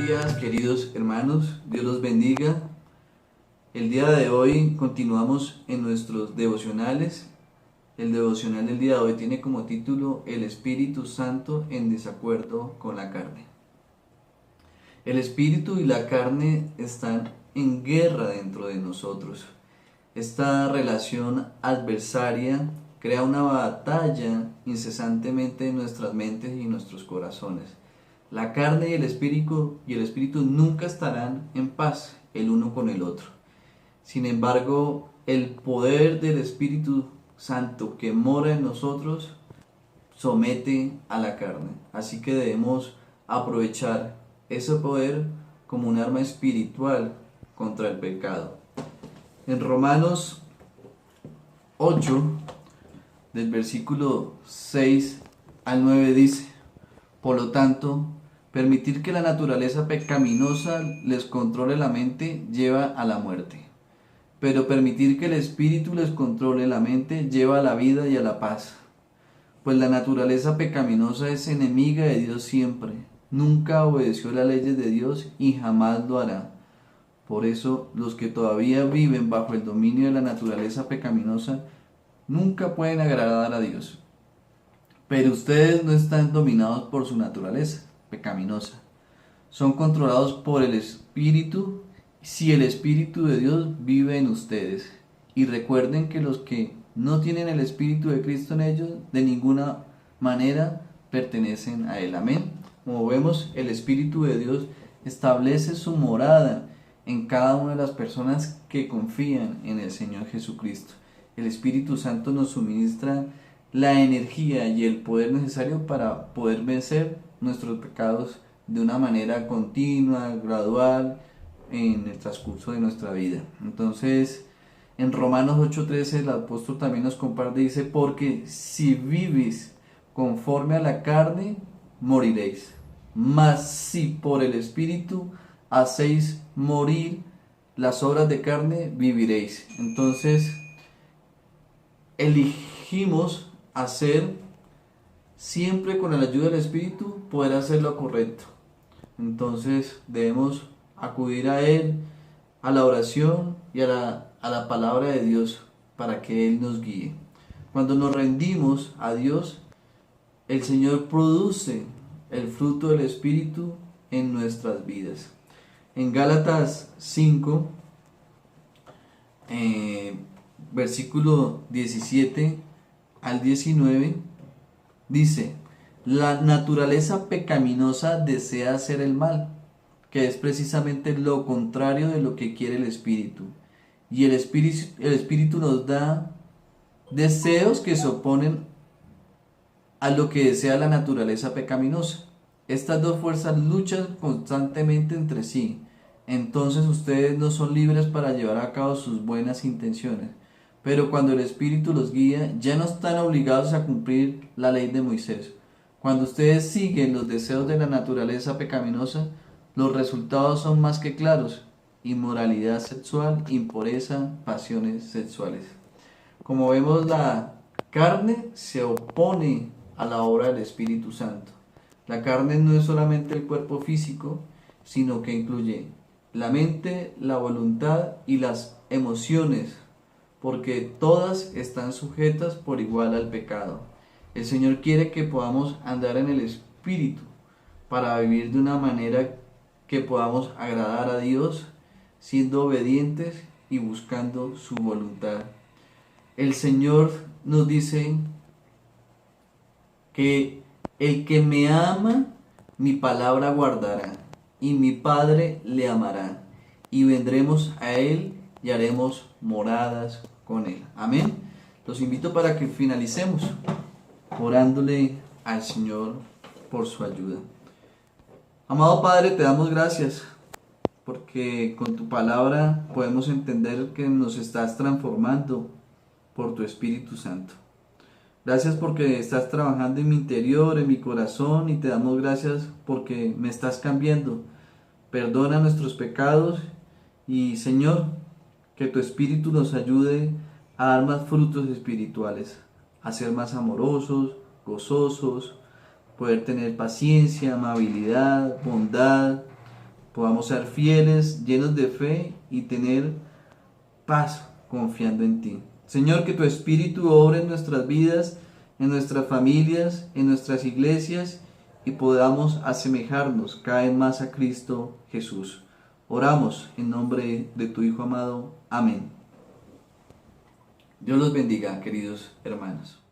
días, queridos hermanos, Dios los bendiga. El día de hoy continuamos en nuestros devocionales. El devocional del día de hoy tiene como título El Espíritu Santo en desacuerdo con la carne. El espíritu y la carne están en guerra dentro de nosotros. Esta relación adversaria crea una batalla incesantemente en nuestras mentes y nuestros corazones. La carne y el espíritu nunca estarán en paz el uno con el otro. Sin embargo, el poder del Espíritu Santo que mora en nosotros somete a la carne. Así que debemos aprovechar ese poder como un arma espiritual contra el pecado. En Romanos 8, del versículo 6 al 9 dice: por lo tanto, permitir que la naturaleza pecaminosa les controle la mente lleva a la muerte. Pero permitir que el espíritu les controle la mente lleva a la vida y a la paz. Pues la naturaleza pecaminosa es enemiga de Dios siempre. Nunca obedeció las leyes de Dios y jamás lo hará. Por eso, los que todavía viven bajo el dominio de la naturaleza pecaminosa nunca pueden agradar a Dios. Pero ustedes no están dominados por su naturaleza pecaminosa. Son controlados por el Espíritu, si el Espíritu de Dios vive en ustedes. Y recuerden que los que no tienen el Espíritu de Cristo en ellos, de ninguna manera pertenecen a Él. Amén. Como vemos, el Espíritu de Dios establece su morada en cada una de las personas que confían en el Señor Jesucristo. El Espíritu Santo nos suministra la energía y el poder necesario para poder vencer nuestros pecados de una manera continua, gradual, en el transcurso de nuestra vida. Entonces, en Romanos 8:13 el apóstol también nos comparte, dice: porque si vivís conforme a la carne, moriréis. Mas si por el Espíritu hacéis morir las obras de carne, viviréis. Entonces, elegimos hacer siempre con la ayuda del Espíritu, poder hacer lo correcto. Entonces debemos acudir a Él, a la oración y a la palabra de Dios para que Él nos guíe. Cuando nos rendimos a Dios, el Señor produce el fruto del Espíritu en nuestras vidas. En Gálatas 5, versículo 17 al 19, dice: la naturaleza pecaminosa desea hacer el mal, que es precisamente lo contrario de lo que quiere el Espíritu. Y el Espíritu nos da deseos que se oponen a lo que desea la naturaleza pecaminosa. Estas dos fuerzas luchan constantemente entre sí. Entonces ustedes no son libres para llevar a cabo sus buenas intenciones. Pero cuando el Espíritu los guía, ya no están obligados a cumplir la ley de Moisés. Cuando ustedes siguen los deseos de la naturaleza pecaminosa, los resultados son más que claros: inmoralidad sexual, impureza, pasiones sexuales. Como vemos, la carne se opone a la obra del Espíritu Santo. La carne no es solamente el cuerpo físico, sino que incluye la mente, la voluntad y las emociones, porque todas están sujetas por igual al pecado. El Señor quiere que podamos andar en el Espíritu para vivir de una manera que podamos agradar a Dios, siendo obedientes y buscando su voluntad. El Señor nos dice que el que me ama, mi palabra guardará, y mi Padre le amará, y vendremos a Él y haremos moradas con Él. Amén. Los invito para que finalicemos orándole al Señor por su ayuda. Amado Padre, te damos gracias porque con tu palabra podemos entender que nos estás transformando por tu Espíritu Santo. Gracias porque estás trabajando en mi interior, en mi corazón, y te damos gracias porque me estás cambiando. Perdona nuestros pecados y, Señor, que tu Espíritu nos ayude a dar más frutos espirituales, a ser más amorosos, gozosos, poder tener paciencia, amabilidad, bondad, podamos ser fieles, llenos de fe y tener paz confiando en ti. Señor, que tu Espíritu obre en nuestras vidas, en nuestras familias, en nuestras iglesias y podamos asemejarnos cada vez más a Cristo Jesús. Oramos en nombre de tu Hijo amado. Amén. Dios los bendiga, queridos hermanos.